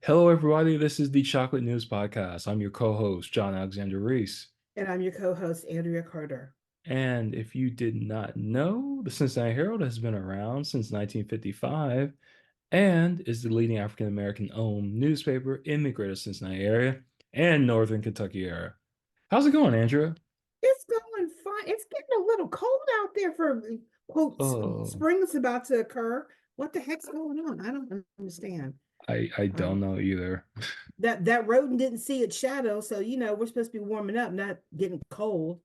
Hello, everybody. This is the Chocolate News Podcast. I'm your co-host, John Alexander Reese. And I'm your co-host, Andria Carter. And if you did not know, the Cincinnati Herald has been around since 1955 and is the leading African American owned newspaper in the greater Cincinnati area and Northern Kentucky area. How's it going, Andrea? It's going fine. It's getting a little cold out there for quote Oh, spring is about to occur. What the heck's going on? I don't understand. I don't Um, know either. that rodent didn't see its shadow, so we're supposed to be warming up, not getting cold.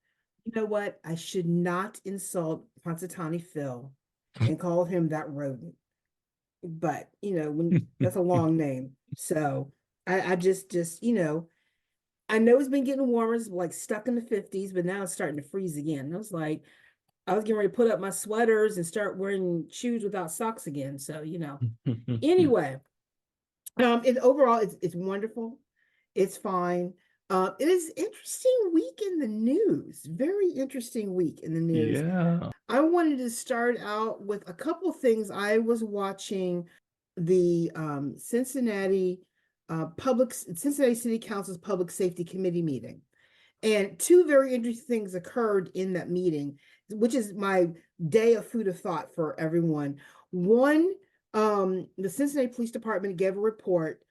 You know what? I should not insult Punxsutawney Phil and call him that rodent. But when that's a long name. So I just I know it's been getting warmer, it's like stuck in the 50s, but now it's starting to freeze again. I was like, I was getting ready to put up my sweaters and start wearing shoes without socks again. So, anyway, it overall it's wonderful. It's fine. It is interesting week in the news. Very interesting week in the news. Yeah. I wanted to start out with a couple things. I was watching the Cincinnati City Council's Public Safety Committee meeting. And two very interesting things occurred in that meeting, which is my day of food of thought for everyone. One, the Cincinnati Police Department gave a report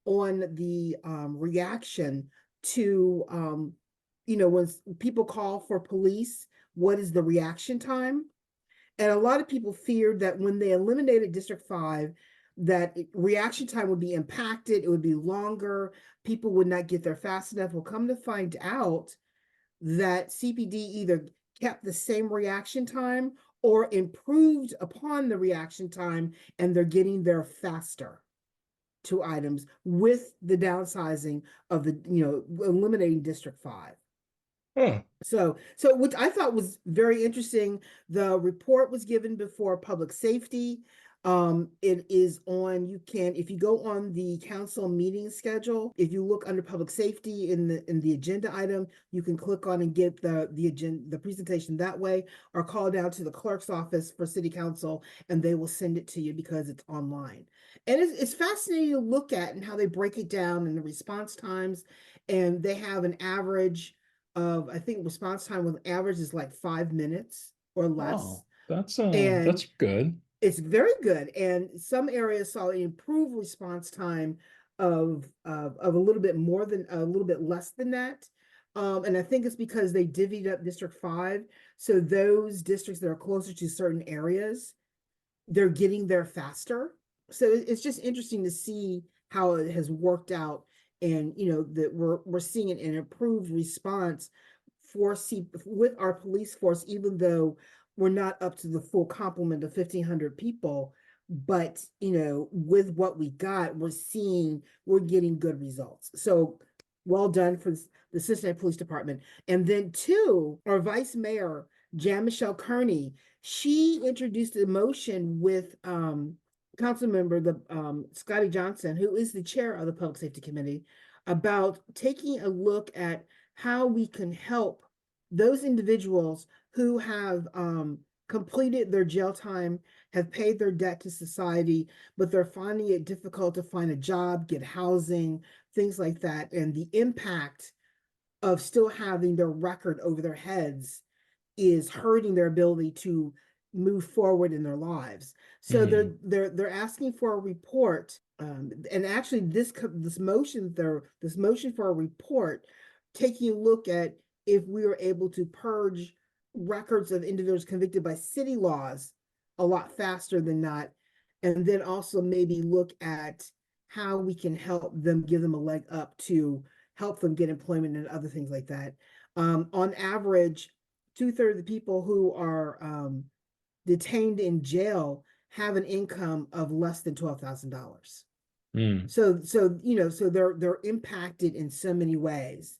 on the reaction to, when people call for police, what is the reaction time? And a lot of people feared that when they eliminated District 5, that reaction time would be impacted, it would be longer, people would not get there fast enough. We'll come to find out that CPD either kept the same reaction time or improved upon the reaction time, and they're getting there faster to items with the downsizing of eliminating District 5. Huh. So which I thought was very interesting. The report was given before public safety. It is on, you can, if you go on the council meeting schedule, if you look under public safety in the agenda item, you can click on and get the agenda, the presentation that way, or call down to the clerk's office for city council and they will send it to you because it's online. And it's fascinating to look at and how they break it down and the response times. And they have an average of, I think response time with average is like 5 minutes or less. Oh, that's And that's good. it's very good. And some areas saw an improved response time of a little bit more than a little bit less than that. And I think it's because they divvied up District 5. So those districts that are closer to certain areas, they're getting there faster. So it's just interesting to see how it has worked out, and that we're seeing an improved response with our police force, even though we're not up to the full complement of 1,500 people. But with what we got, we're getting good results. So well done for the Cincinnati Police Department. And then two, our Vice Mayor, Jan Michelle Kearney, she introduced a motion with council member Scotty Johnson, who is the chair of the Public Safety Committee, about taking a look at how we can help those individuals who have completed their jail time, have paid their debt to society, but they're finding it difficult to find a job, get housing, things like that. And the impact of still having their record over their heads is hurting their ability to move forward in their lives. So Hmm. they're asking for a report, and actually this motion for a report, taking a look at if we were able to purge records of individuals convicted by city laws a lot faster than not, and then also maybe look at how we can help them, give them a leg up to help them get employment and other things like that. On average, two-thirds of the people who are detained in jail have an income of less than $12,000. Hmm. So they're impacted in so many ways.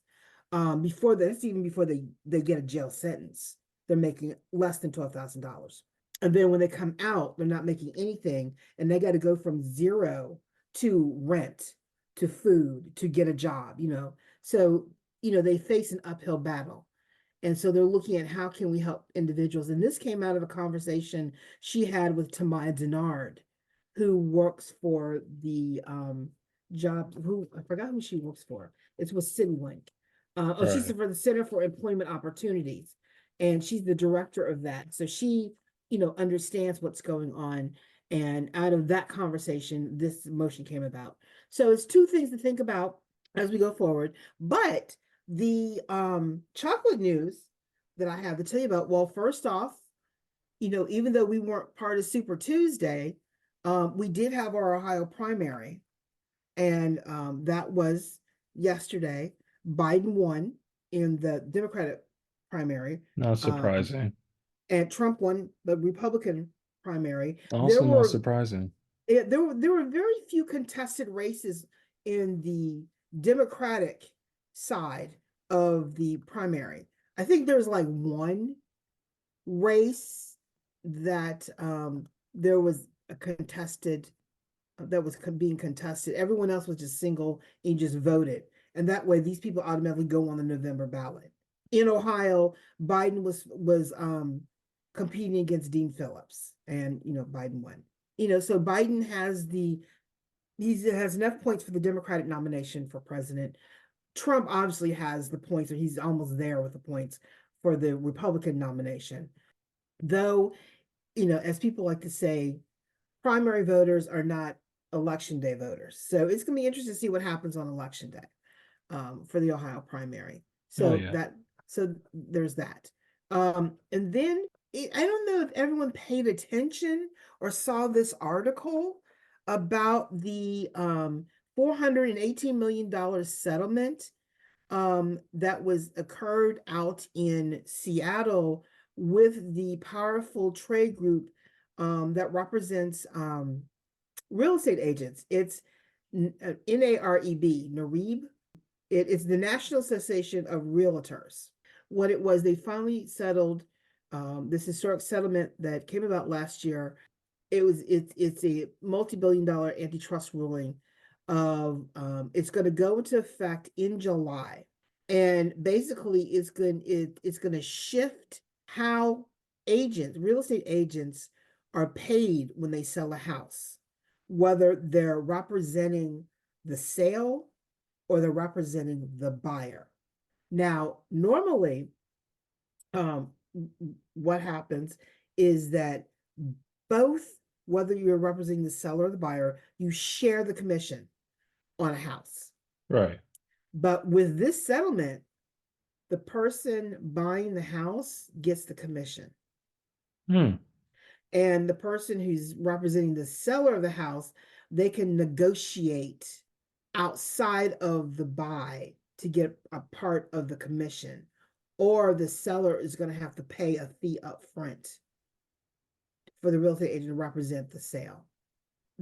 Before that's even before they get a jail sentence, they're making less than $12,000. And then when they come out, they're not making anything, and they got to go from zero to rent, to food, to get a job. So they face an uphill battle. And so they're looking at how can we help individuals. And this came out of a conversation she had with Tamaya Denard, who works for the job. Who I forgot who she works for. It's with CityLink. She's Right. for the Center for Employment Opportunities, and she's the director of that. So she, understands what's going on. And out of that conversation, this motion came about. So it's two things to think about as we go forward. But the chocolate news that I have to tell you about, well, first off, even though we weren't part of Super Tuesday, we did have our Ohio primary, and that was yesterday. Biden won in the Democratic primary, Not um, surprising. and Trump won the Republican primary. There Also not were surprising. there were very few contested races in the Democratic side of the primary. I think there's like one race that there was a contested that was being contested. Everyone else was just single and just voted, and that way these people automatically go on the November ballot. In Ohio, Biden was competing against Dean Phillips, and Biden won. So Biden he has enough points for the Democratic nomination for president. Trump obviously has the points, or he's almost there with the points for the Republican nomination. Though, as people like to say, primary voters are not election day voters. So it's going to be interesting to see what happens on election day for the Ohio primary. Oh So yeah. there's that. And then I don't know if everyone paid attention or saw this article about the $418 million settlement that was occurred out in Seattle with the powerful trade group that represents real estate agents. It's NAREB. It's the National Association of Realtors. What it was, they finally settled this historic settlement that came about last year. It's a multi-billion-dollar antitrust ruling of it's going to go into effect in July, and basically it's going to shift how real estate agents are paid when they sell a house, whether they're representing the sale or they're representing the buyer. Now, normally, um, what happens is that both, whether you're representing the seller or the buyer, you share the commission on a house. Right. But with this settlement, the person buying the house gets the commission. Hmm. And the person who's representing the seller of the house, they can negotiate outside of the buy to get a part of the commission, or the seller is going to have to pay a fee up front for the real estate agent to represent the sale.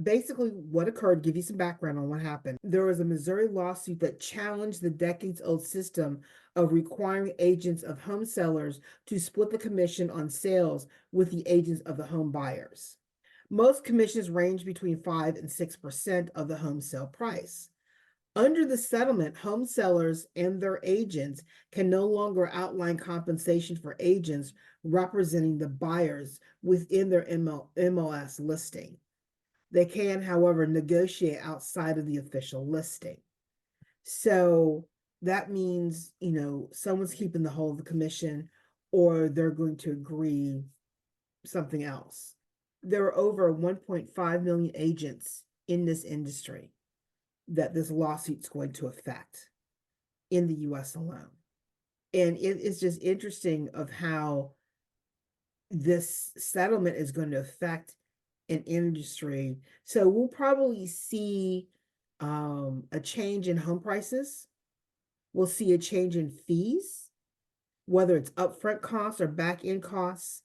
Basically, what occurred, give you some background on what happened. There was a Missouri lawsuit that challenged the decades old system of requiring agents of home sellers to split the commission on sales with the agents of the home buyers. Most commissions range between 5 and 6% of the home sale price. Under the settlement, home sellers and their agents can no longer outline compensation for agents representing the buyers within their MLS listing. They can, however, negotiate outside of the official listing. So that means, someone's keeping the whole of the commission, or they're going to agree something else. There are over 1.5 million agents in this industry that this lawsuit's going to affect in the US alone. And it is just interesting of how this settlement is going to affect an industry. So we'll probably see a change in home prices. We'll see a change in fees, whether it's upfront costs or back end costs.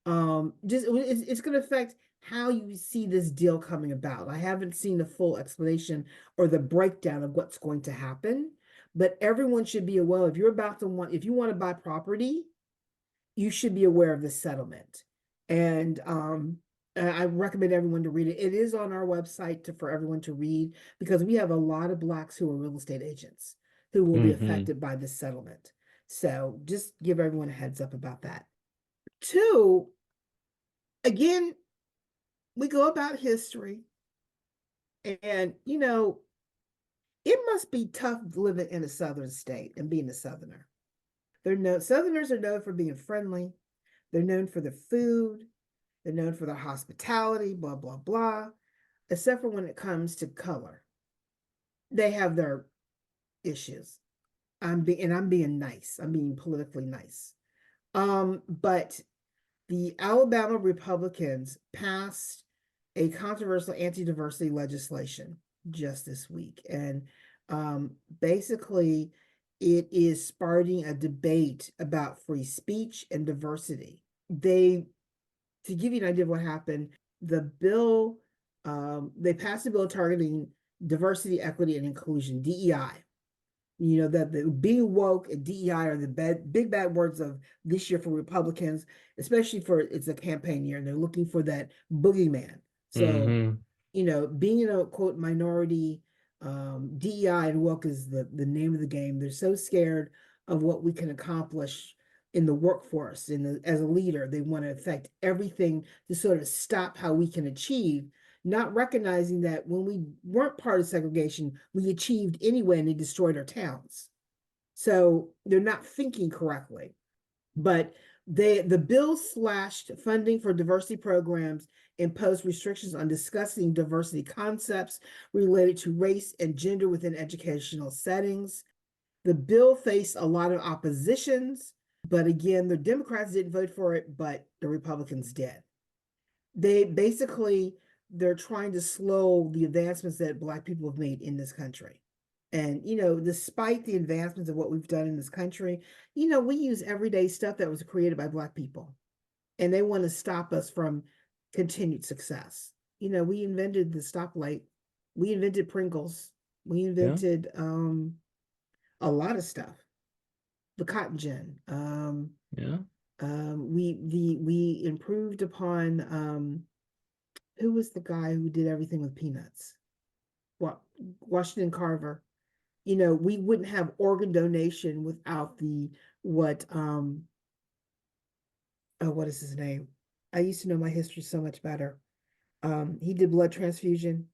It's going to affect how you see this deal coming about. I haven't seen the full explanation or the breakdown of what's going to happen, but everyone should be aware. If you want to buy property, you should be aware of this settlement. And I recommend everyone to read it. It is on our website for everyone to read, because we have a lot of Blacks who are real estate agents who will be Mm-hmm. affected by this settlement. So just give everyone a heads up about that. Two, again, we go about history, and It must be tough living in a southern state and being a southerner. Southerners are known for being friendly. They're known for their food. They're known for their hospitality, blah, blah, blah. Except for when it comes to color. They have their issues. I'm being nice. I'm being politically nice. But the Alabama Republicans passed a controversial anti-diversity legislation just this week. And basically, it is starting a debate about free speech and diversity. To give you an idea of what happened, they passed a bill targeting diversity, equity, and inclusion, DEI. You know, that the being woke and DEI are the big bad words of this year for Republicans, especially for it's a campaign year and they're looking for that boogeyman. So, Mm-hmm. being a quote minority, DEI and woke is the name of the game. They're so scared of what we can accomplish in the workforce as a leader. They want to affect everything to sort of stop how we can achieve, not recognizing that when we weren't part of segregation, we achieved anyway and they destroyed our towns. So they're not thinking correctly. But the bill slashed funding for diversity programs, imposed restrictions on discussing diversity concepts related to race and gender within educational settings. The bill faced a lot of oppositions, but again, the Democrats didn't vote for it, but the Republicans did. They're trying to slow the advancements that Black people have made in this country. And, despite the advancements of what we've done in this country, we use everyday stuff that was created by Black people. And they want to stop us from continued success. We invented the stoplight. We invented Pringles. We Yeah. invented a lot of stuff. The cotton gin. Yeah. We improved upon who was the guy who did everything with peanuts? Washington Carver. We wouldn't have organ donation without the what oh, what is his name? I used to know my history so much better. He did blood transfusion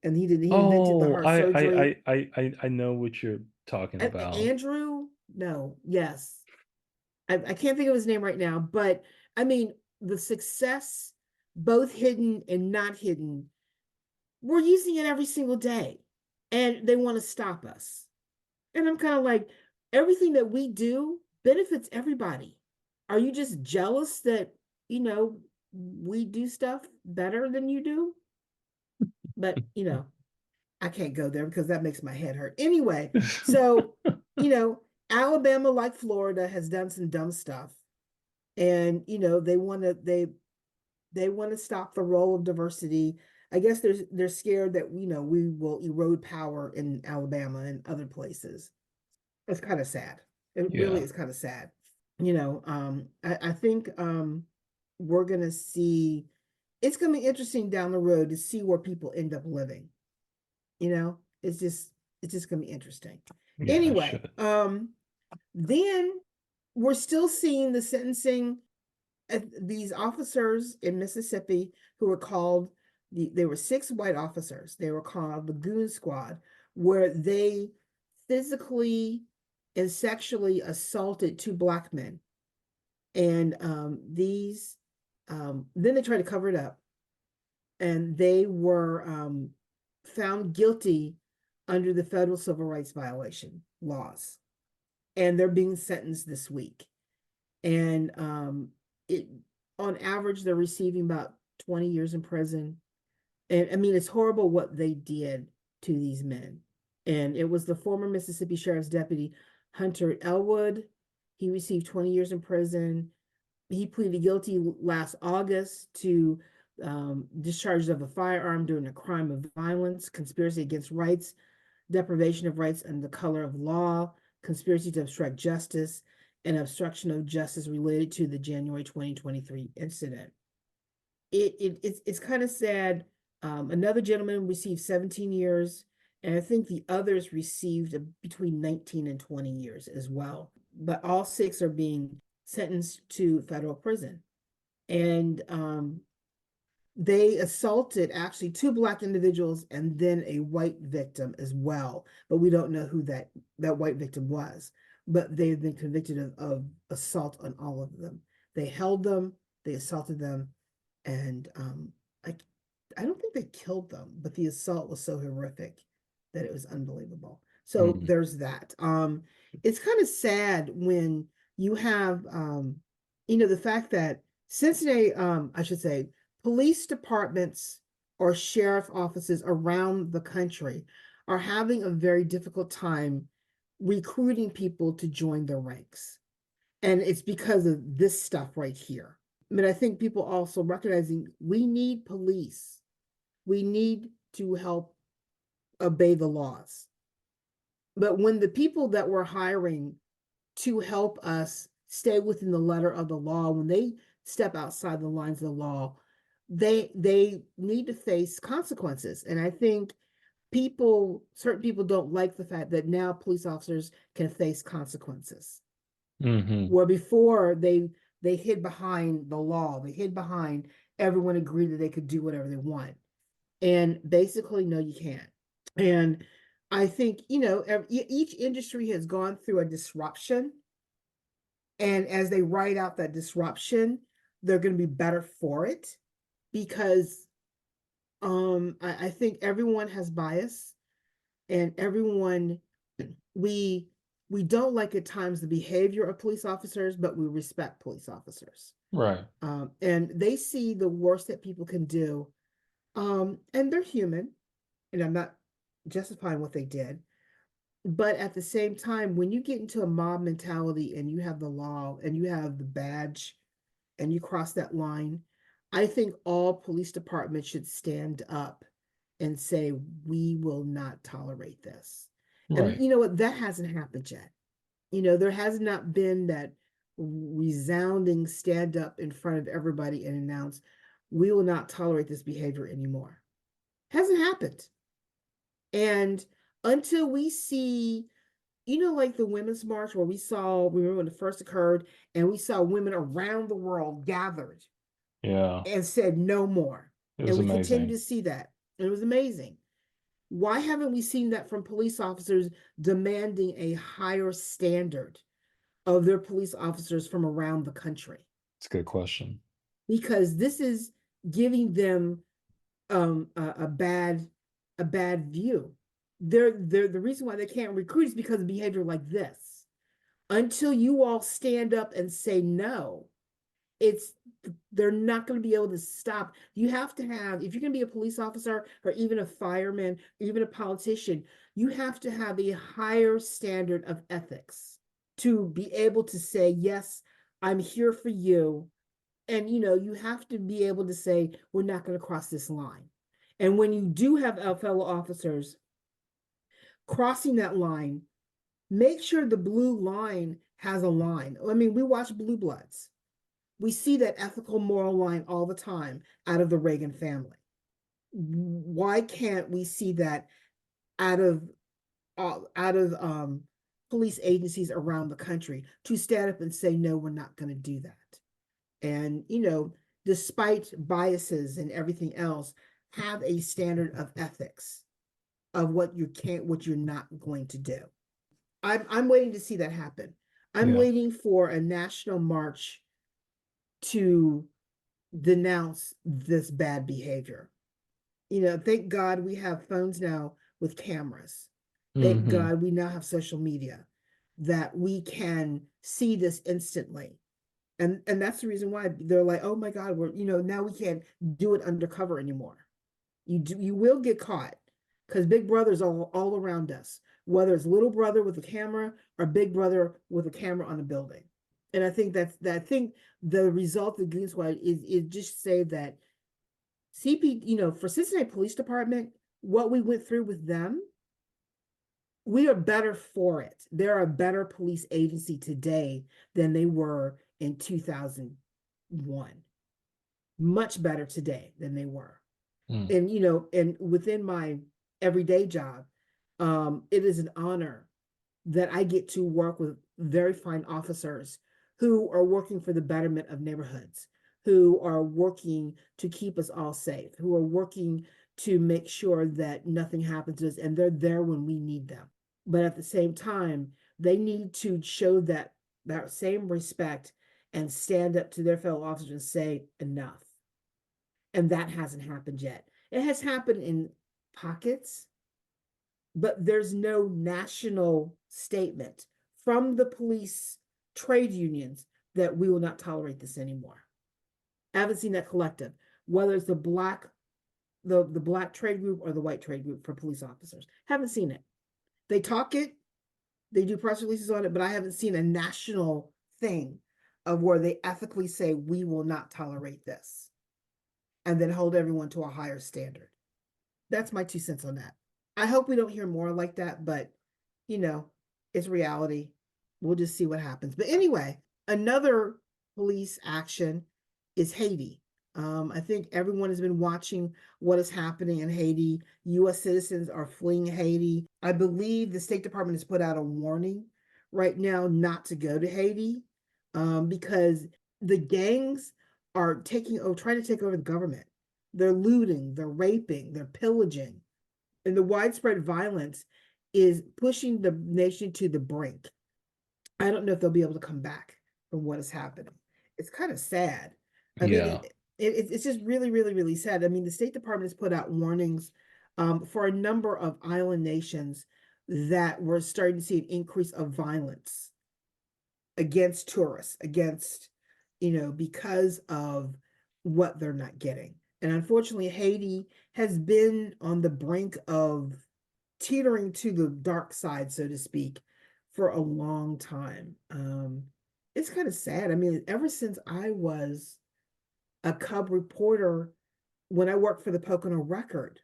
and he invented the Oh, heart surgery. I know what you're talking about. Andrew? No, yes. I can't think of his name right now, but I mean the success, both hidden and not hidden, we're using it every single day. And they want to stop us. And I'm kind of like, everything that we do benefits everybody. Are you just jealous that, we do stuff better than you do? But, I can't go there because that makes my head hurt. Anyway, so, you know, Alabama, like Florida, has done some dumb stuff. And, they want to stop the role of diversity. I guess they're scared that we will erode power in Alabama and other places. It's kind of sad. It really Yeah. is kind of sad. I think we're gonna see. It's gonna be interesting down the road to see where people end up living. It's just gonna be interesting. Yeah, I Anyway, should. then we're still seeing the sentencing these officers in Mississippi who were called they were 6 white officers. They were called the Goon Squad, where they physically and sexually assaulted 2 Black men. And then they tried to cover it up, and they were found guilty under the federal civil rights violation laws, and they're being sentenced this week. And it on average they're receiving about 20 years in prison. And I mean, it's horrible what they did to these men. And it was the former Mississippi Sheriff's Deputy Hunter Elwood. He received 20 years in prison. He pleaded guilty last August to discharge of a firearm during a crime of violence, conspiracy against rights, deprivation of rights under the color of law, conspiracy to obstruct justice, and obstruction of justice related to the January 2023 incident. It's kind of sad. Another gentleman received 17 years, and I think the others received between 19 and 20 years as well. But all 6 are being sentenced to federal prison. And They assaulted actually two black individuals and then a white victim as well, but we don't know who that white victim was. But they've been convicted of assault on all of them. They held them, they assaulted them, and I I don't think they killed them, but the assault was so horrific that it was unbelievable. So Mm. there's that. It's kind of sad when you have the fact that Cincinnati, I should say, police departments or sheriff offices around the country are having a very difficult time recruiting people to join their ranks. And it's because of this stuff right here. I mean, I think people also recognizing we need police. We need to help obey the laws. But when the people that we're hiring to help us stay within the letter of the law, when they step outside the lines of the law, they need to face consequences. And I think certain people don't like the fact that now police officers can face consequences. Hmm. Where before they hid behind the law, they hid behind everyone agreed that they could do whatever they want. And basically, no, you can't. And I think, each industry has gone through a disruption. And as they ride out that disruption, they're going to be better for it because I think everyone has bias and everyone we we don't like at times the behavior of police officers, but we respect police officers. Right. And they see the worst that people can do. And they're human, and I'm not justifying what they did. But at the same time, when you get into a mob mentality and you have the law and you have the badge and you cross that line, I think all police departments should stand up and say, we will not tolerate this. And Right. you know what? That hasn't happened yet. There has not been that resounding stand up in front of everybody and announce, we will not tolerate this behavior anymore. Hasn't happened. And until we see, like the Women's March, where remember when it first occurred, and we saw women around the world gathered Yeah. and said no more. It And was we continue amazing. to see that. And it was amazing. Why haven't we seen that from police officers demanding a higher standard of their police officers from around the country? It's a good question. Because this is giving them a bad view. They're the reason why they can't recruit is because of behavior like this. Until you all stand up and say no, it's they're not going to be able to stop. You have to have, if you're going to be a police officer or even a fireman or even a politician, you have to have a higher standard of ethics to be able to say, yes, I'm here for you. And you have to be able to say, we're not going to cross this line. And when you do have fellow officers crossing that line, make sure the blue line has a line. I mean, we watch Blue Bloods. We see that ethical moral line all the time out of the Reagan family. Why can't we see that out of police agencies around the country to stand up and say, no, we're not going to do that? And despite biases and everything else, have a standard of ethics of what you're not going to do. I'm waiting to see that happen. I'm Yeah. waiting for a national march to denounce this bad behavior. Thank God we have phones now with cameras. Thank Hmm. God we now have social media that we can see this instantly. And that's the reason why they're like, oh my God, now we can't do it undercover anymore. You will get caught because Big Brother's all around us, whether it's little brother with a camera or big brother with a camera on a building. And I think I think the result of Goon Squad is just say that for Cincinnati Police Department, what we went through with them, we are better for it. They're a better police agency today than they were in 2001. Much better today than they were. Mm. And within my everyday job, it is an honor that I get to work with very fine officers who are working for the betterment of neighborhoods, who are working to keep us all safe, who are working to make sure that nothing happens to us, and they're there when we need them. But at the same time, they need to show that same respect and stand up to their fellow officers and say enough. And that hasn't happened yet. It has happened in pockets, but there's no national statement from the police trade unions that we will not tolerate this anymore. I haven't seen that collective, whether it's the black trade group or the white trade group for police officers. Haven't seen it. They talk it, they do press releases on it, but I haven't seen a national thing of where they ethically say we will not tolerate this and then hold everyone to a higher standard. That's my 2 cents on that. I hope we don't hear more like that, but you know, it's reality. We'll just see what happens. But anyway, another police action is Haiti. I think everyone has been watching what is happening in Haiti. U.S. citizens are fleeing Haiti. I believe the State Department has put out a warning right now not to go to Haiti because the gangs are trying to take over the government. They're looting, they're raping, they're pillaging, and the widespread violence is pushing the nation to the brink. I don't know if they'll be able to come back from what is happening. It's kind of sad. I mean, Yeah. it's just really, really, really sad. I mean, the State Department has put out warnings for a number of island nations that we're starting to see an increase of violence against tourists, against, because of what they're not getting. And unfortunately, Haiti has been on the brink of teetering to the dark side, so to speak, for a long time. It's kind of sad. I mean, ever since I was a cub reporter, when I worked for the Pocono Record,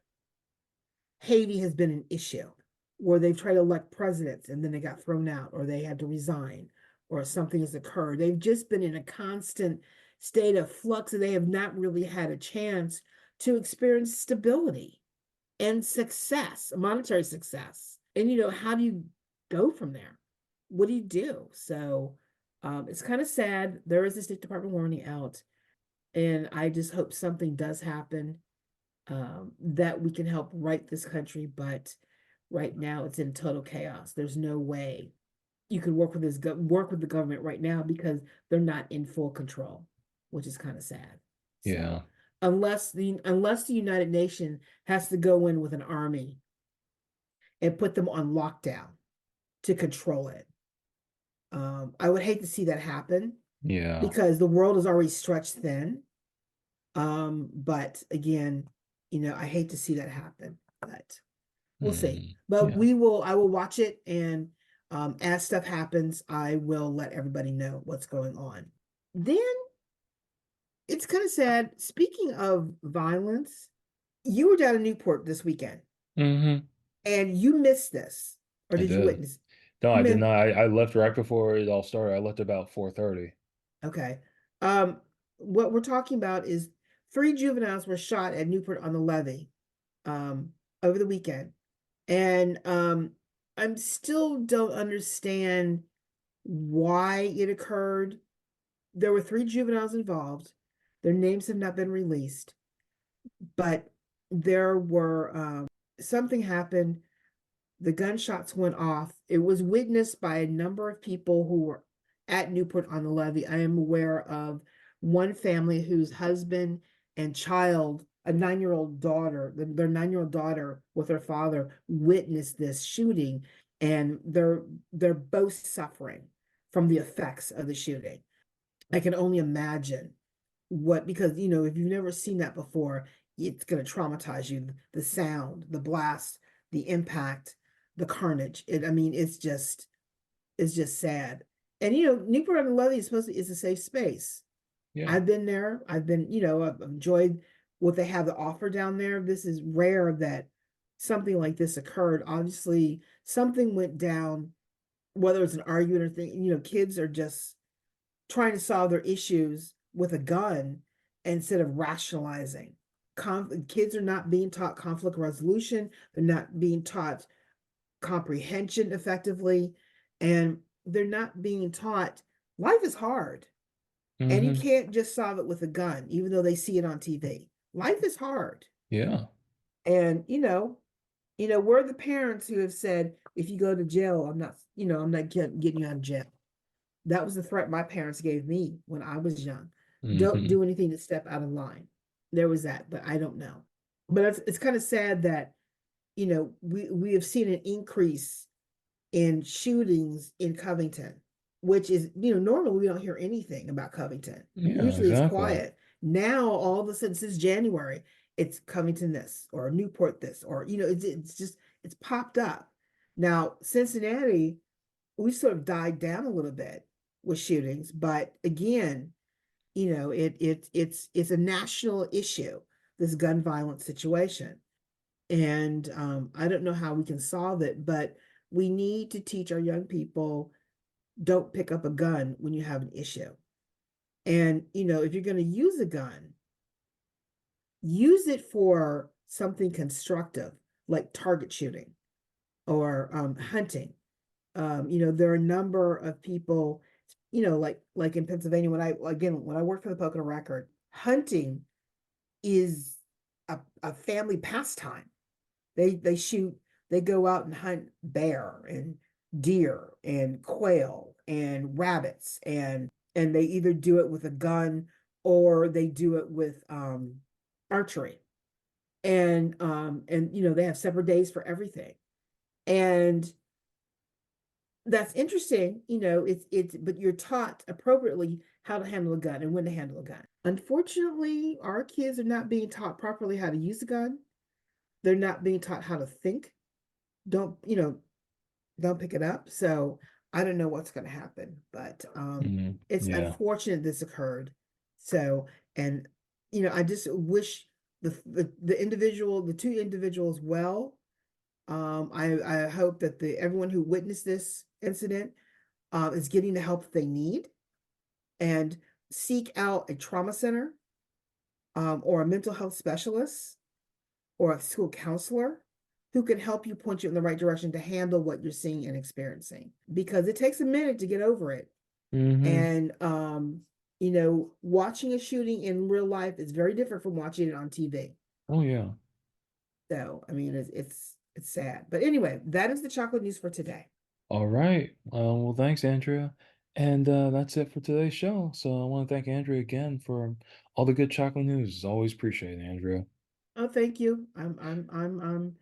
Haiti has been an issue where they've tried to elect presidents and then they got thrown out or they had to resign or something has occurred. They've just been in a constant state of flux and they have not really had a chance to experience stability and success, monetary success. And, how do you go from there? What do you do? So it's kind of sad. There is a State Department warning out. And I just hope something does happen that we can help right this country. But right now it's in total chaos. There's no way you can work with the government right now because they're not in full control, which is kind of sad. Yeah. So unless the United Nations has to go in with an army and put them on lockdown to control it, I would hate to see that happen Yeah. because the world is already stretched thin. But again, I hate to see that happen, but we'll see. But Yeah. I will watch it, and as stuff happens, I will let everybody know what's going on. Then it's kind of sad. Speaking of violence, you were down in Newport this weekend Hmm. and you missed this, or I did you did. witness? No, You I did meant not. I left right before it all started. I left about 4:30. okay. Um, what we're talking about is 3 juveniles were shot at Newport on the Levee um over the weekend. And I'm still don't understand why it occurred. There were 3 juveniles involved. Their names have not been released, but there were something happened. The gunshots went off. It was witnessed by a number of people who were at Newport on the Levee. I am aware of one family whose husband and child, a 9-year-old daughter, their 9-year-old daughter with her father witnessed this shooting, and they're both suffering from the effects of the shooting. I can only imagine because if you've never seen that before, it's going to traumatize you. The sound, the blast, the impact, the carnage. I mean, it's just sad. And Newport on the Levee is a safe space. Yeah. I've been there. I've enjoyed what they have to offer down there. This is rare that something like this occurred. Obviously, something went down, whether it's an argument or thing. Kids are just trying to solve their issues with a gun instead of rationalizing. Kids are not being taught conflict resolution. They're not being taught comprehension effectively, and they're not being taught life is hard. And you Hmm. can't just solve it with a gun, even though they see it on TV. Life is hard. Yeah. And we're the parents who have said, if you go to jail, I'm not getting you out of jail. That was the threat my parents gave me when I was young. Don't Hmm. do anything to step out of line. There was that, but I don't know. But it's kind of sad that, we have seen an increase in shootings in Covington, which is, normally we don't hear anything about Covington. Yeah, Usually it's exactly. quiet. Now, all of a sudden, since January, it's Covington this or Newport this, or, it's just, it's popped up. Now, Cincinnati, we sort of died down a little bit with shootings, but again, it's a national issue, this gun violence situation. And I don't know how we can solve it, but we need to teach our young people, don't pick up a gun when you have an issue. And, if you're going to use a gun, use it for something constructive, like target shooting or hunting. There are a number of people, like in Pennsylvania, when I worked for the Pocono Record, hunting is a family pastime. They shoot, they go out and hunt bear and deer and quail and rabbits, and they either do it with a gun or they do it with archery. And they have separate days for everything. And that's interesting, it's but you're taught appropriately how to handle a gun and when to handle a gun. Unfortunately, our kids are not being taught properly how to use a gun. They're not being taught how to think. Don't, don't pick it up. So I don't know what's going to happen, but Hmm. it's Yeah. unfortunate this occurred. So, and I just wish the two individuals well. I hope that the everyone who witnessed this incident is getting the help they need, and seek out a trauma center, or a mental health specialist or a school counselor who can help you, point you in the right direction to handle what you're seeing and experiencing, because it takes a minute to get over it. Hmm. And watching a shooting in real life is very different from watching it on TV. Oh, yeah. So I mean, it's sad, but anyway, that is the chocolate news for today. All right. Well, thanks, Andrea. And that's it for today's show. So I want to thank Andrea again for all the good chocolate news. It's always appreciated, Andrea. Oh, thank you. I'm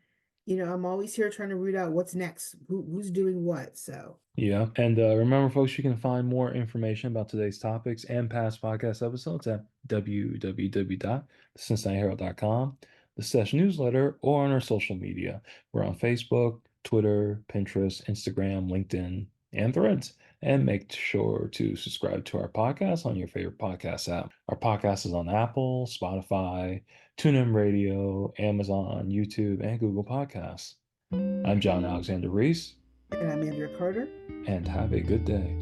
always here trying to root out what's next, who's doing what. So Yeah. And remember, folks, you can find more information about today's topics and past podcast episodes at www.thecincinnatiherald.com, the session newsletter, or on our social media. We're on Facebook, Twitter, Pinterest, Instagram, LinkedIn, and Threads. And make sure to subscribe to our podcast on your favorite podcast app. Our podcast is on Apple, Spotify, TuneIn Radio, Amazon, YouTube, and Google Podcasts. I'm John Alexander Reese, and I'm Andrea Carter. and have a good day.